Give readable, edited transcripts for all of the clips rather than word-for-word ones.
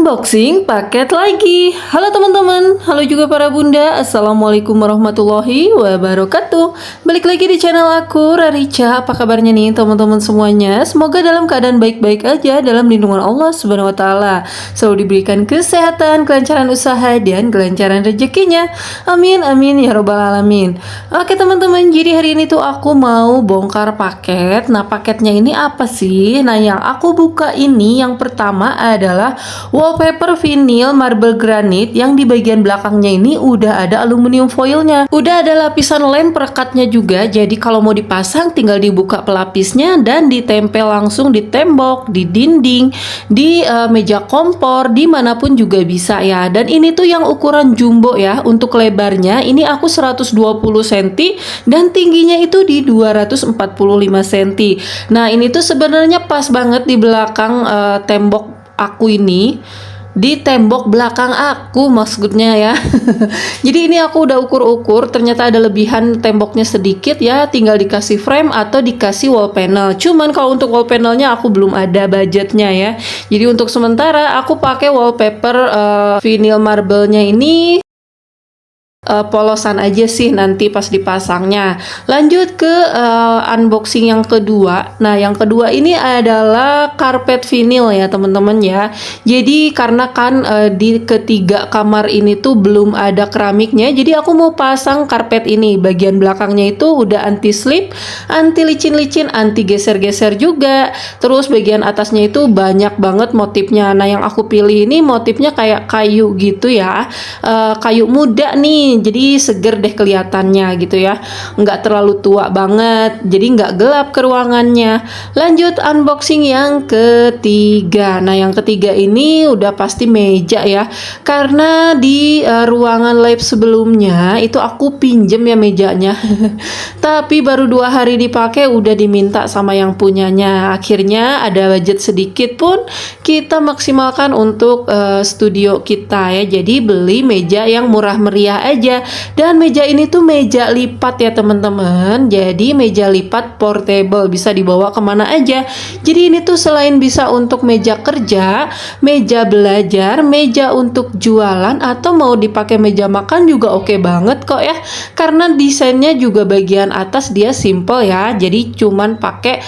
Unboxing paket lagi. Halo teman-teman, halo juga para bunda. Assalamualaikum warahmatullahi wabarakatuh. Balik lagi di channel aku, Rarica. Apa kabarnya nih teman-teman semuanya? Semoga dalam keadaan baik-baik aja, dalam lindungan Allah Subhanahu wa taala. Selalu diberikan kesehatan, kelancaran usaha dan kelancaran rezekinya. Amin amin ya robbal alamin. Oke teman-teman, jadi hari ini tuh aku mau bongkar paket. Nah, paketnya ini apa sih? Nah, yang aku buka ini yang pertama adalah wallpaper vinyl marble granit yang di bagian belakangnya ini udah ada aluminium foilnya. Udah ada lapisan lem perekatnya juga, jadi kalau mau dipasang tinggal dibuka pelapisnya dan ditempel langsung di tembok, di dinding, di meja kompor, dimanapun juga bisa ya. Dan ini tuh yang ukuran jumbo ya. Untuk lebarnya ini aku 120 cm dan tingginya itu di 245 cm. Nah, ini tuh sebenarnya pas banget di belakang tembok aku ini, di tembok belakang aku maksudnya ya. Jadi ini aku udah ukur-ukur, ternyata ada lebihan temboknya sedikit ya, tinggal dikasih frame atau dikasih wall panel. Cuman kalau untuk wall panelnya aku belum ada budgetnya ya. Jadi untuk sementara aku pakai wallpaper vinyl marble-nya ini polosan aja sih nanti pas dipasangnya. Lanjut ke unboxing yang kedua. Nah, yang kedua ini adalah karpet vinyl ya teman-teman ya. Jadi karena kan di ketiga kamar ini tuh belum ada keramiknya, jadi aku mau pasang karpet ini. Bagian belakangnya itu udah anti slip, anti licin-licin, anti geser-geser juga. Terus bagian atasnya itu banyak banget motifnya. Nah, yang aku pilih ini motifnya kayak kayu gitu ya, kayu muda nih, jadi seger deh kelihatannya gitu ya, nggak terlalu tua banget, jadi nggak gelap ke ruangannya. Lanjut unboxing yang ketiga. Nah, yang ketiga ini udah pasti meja ya, karena di ruangan lab sebelumnya itu aku pinjem ya mejanya tapi baru 2 hari dipakai udah diminta sama yang punyanya. Akhirnya ada budget sedikit pun kita maksimalkan untuk studio kita ya, jadi beli meja yang murah meriah aja. Dan meja ini tuh meja lipat ya teman-teman, jadi meja lipat portable, bisa dibawa kemana aja. Jadi ini tuh selain bisa untuk meja kerja, meja belajar, meja untuk jualan, atau mau dipakai meja makan juga oke banget kok ya, karena desainnya juga bagian atas dia simple ya, jadi cuman pakai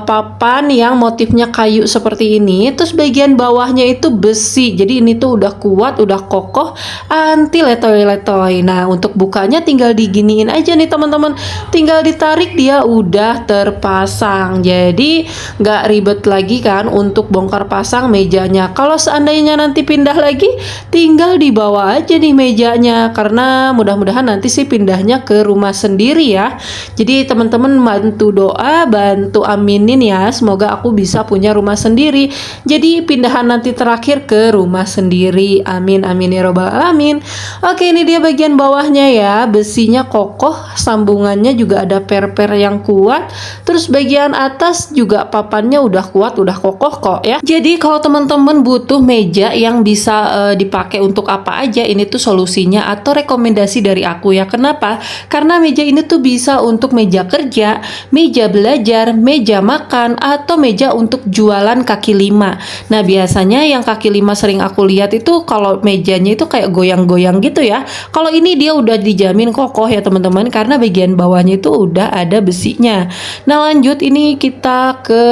papan yang motifnya kayu seperti ini, terus bagian bawahnya itu besi, jadi ini tuh udah kuat, udah kokoh, anti letoy-letoy. Nah, untuk bukanya tinggal diginiin aja nih teman-teman, tinggal ditarik dia udah terpasang, jadi nggak ribet lagi kan untuk bongkar pasang mejanya. Kalau seandainya nanti pindah lagi, tinggal dibawa aja nih mejanya, karena mudah-mudahan nanti sih pindahnya ke rumah sendiri ya. Jadi teman-teman bantu doa, bantu aminin ya, semoga aku bisa punya rumah sendiri, jadi pindahan nanti terakhir ke rumah sendiri. Amin amin ya robbal alamin. Oke, ini dia bagian bawahnya ya, besinya kokoh, sambungannya juga ada per-per yang kuat, terus bagian atas juga papannya udah kuat, udah kokoh kok ya. Jadi kalau teman-teman butuh meja yang bisa dipakai untuk apa aja, ini tuh solusinya atau rekomendasi dari aku ya. Kenapa? Karena meja ini tuh bisa untuk meja kerja, meja belajar, meja makan, atau meja untuk jualan kaki lima. Nah, biasanya yang kaki lima sering aku lihat itu kalau mejanya itu kayak goyang-goyang gitu ya. Kalau ini dia udah dijamin kokoh ya teman-teman, karena bagian bawahnya itu udah ada besinya. Nah, lanjut ini kita ke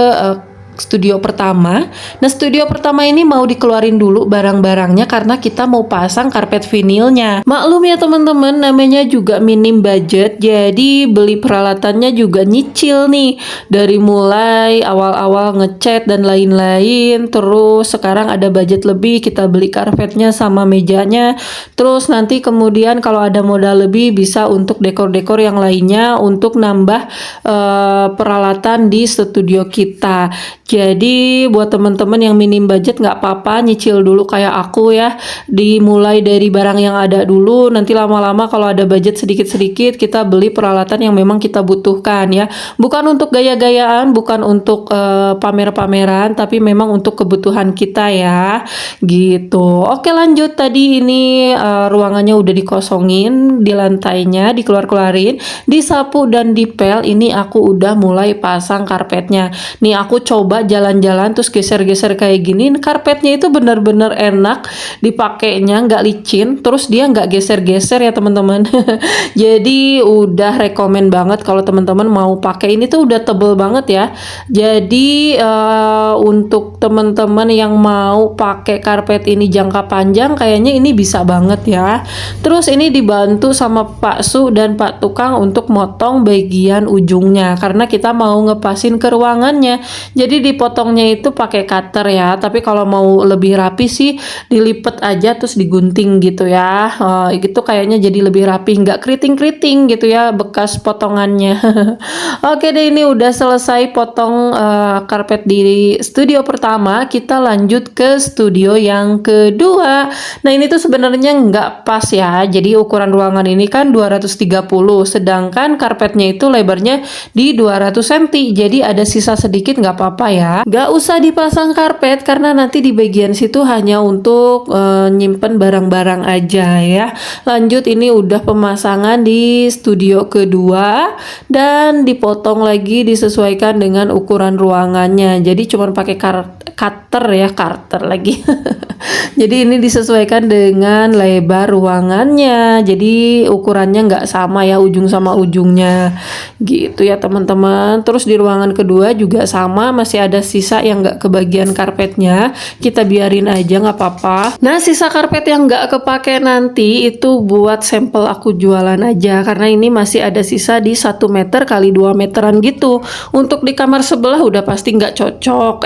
studio pertama. Nah, studio pertama ini mau dikeluarin dulu barang-barangnya karena kita mau pasang karpet vinilnya. Maklum ya teman-teman, namanya juga minim budget, jadi beli peralatannya juga nyicil nih, dari mulai awal-awal ngecat dan lain-lain. Terus sekarang ada budget lebih, kita beli karpetnya sama mejanya. Terus nanti kemudian kalau ada modal lebih bisa untuk dekor-dekor yang lainnya untuk nambah peralatan di studio kita. Jadi buat teman-teman yang minim budget nggak apa-apa, nyicil dulu kayak aku ya, dimulai dari barang yang ada dulu, nanti lama-lama kalau ada budget sedikit-sedikit kita beli peralatan yang memang kita butuhkan ya, bukan untuk gaya-gayaan, bukan untuk pamer-pameran, tapi memang untuk kebutuhan kita ya gitu. Oke, lanjut. Tadi ini ruangannya udah dikosongin, di lantainya dikeluar-keluarin, disapu dan dipel. Ini aku udah mulai pasang karpetnya nih, aku coba coba jalan-jalan terus geser-geser kayak gini, karpetnya itu benar-benar enak dipakainya, nggak licin, terus dia nggak geser-geser ya teman-teman. Jadi udah rekomen banget kalau teman-teman mau pakai, ini tuh udah tebel banget ya. Jadi untuk teman-teman yang mau pakai karpet ini jangka panjang kayaknya ini bisa banget ya. Terus ini dibantu sama Pak Su dan Pak Tukang untuk motong bagian ujungnya karena kita mau ngepasin ke ruangannya. Jadi dipotongnya itu pakai cutter ya. Tapi kalau mau lebih rapi sih dilipet aja terus digunting gitu ya. Gitu kayaknya jadi lebih rapi, nggak keriting-keriting gitu ya bekas potongannya. Oke deh, ini udah selesai potong karpet di studio pertama. Kita lanjut ke studio yang kedua. Nah ini tuh sebenarnya nggak pas ya. Jadi ukuran ruangan ini kan 230, sedangkan karpetnya itu lebarnya di 200 cm. Jadi ada sisa sedikit, nggak apa-apa ya. Nggak usah dipasang karpet karena nanti di bagian situ hanya untuk nyimpen barang-barang aja ya. Lanjut, ini udah pemasangan di studio kedua dan dipotong lagi disesuaikan dengan ukuran ruangannya. Jadi cuman pakai cutter ya, cutter lagi. Jadi ini disesuaikan dengan lebar ruangannya. Jadi ukurannya nggak sama ya, ujung sama ujungnya gitu ya teman-teman. Terus di ruangan kedua juga sama, masih ada sisa yang nggak kebagian karpetnya. Kita biarin aja, nggak apa-apa. Nah sisa karpet yang nggak kepake nanti itu buat sampel aku jualan aja, karena ini masih ada sisa di 1 meter kali 2 meteran gitu. Untuk di kamar sebelah udah pasti nggak cocok,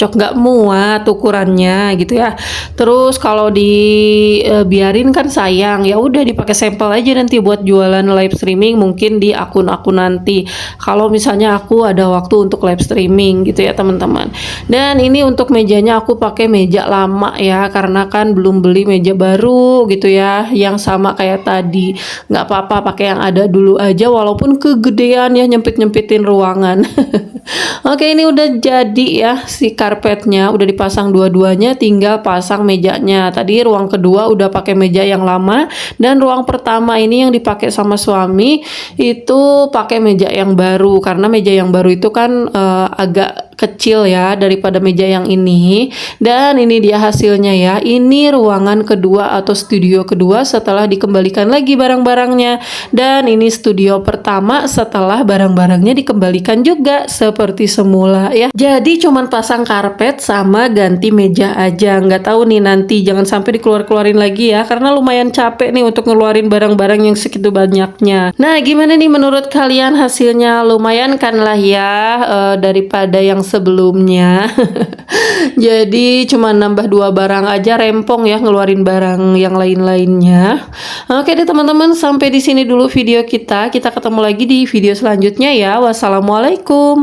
nggak muat ukurannya gitu ya. Terus kalau dibiarin kan sayang, ya udah dipakai sampel aja nanti buat jualan live streaming mungkin di akun-akun nanti. Kalau misalnya aku ada waktu untuk live streaming gitu ya teman-teman. Dan ini untuk mejanya aku pakai meja lama ya, karena kan belum beli meja baru gitu ya, yang sama kayak tadi. Nggak apa-apa pakai yang ada dulu aja walaupun kegedean ya, nyempit-nyempitin ruangan. Oke, ini udah jadi ya si karpetnya, udah dipasang dua-duanya, tinggal pasang mejanya. Tadi ruang kedua udah pakai meja yang lama, dan ruang pertama ini yang dipakai sama suami itu pakai meja yang baru, karena meja yang baru itu kan agak kecil ya daripada meja yang ini. Dan ini dia hasilnya ya. Ini ruangan kedua atau studio kedua setelah dikembalikan lagi barang-barangnya, dan ini studio pertama setelah barang-barangnya dikembalikan juga seperti semula ya. Jadi cuman pasang karpet sama ganti meja aja. Nggak tahu nih nanti jangan sampai dikeluarin lagi ya, karena lumayan capek nih untuk ngeluarin barang-barang yang segitu banyaknya. Nah gimana nih menurut kalian hasilnya? Lumayan kan lah ya daripada yang sebelumnya. Jadi cuma nambah 2 barang aja rempong ya, ngeluarin barang yang lain-lainnya. Oke deh teman-teman, sampai di sini dulu video kita. Kita ketemu lagi di video selanjutnya ya. Wassalamualaikum.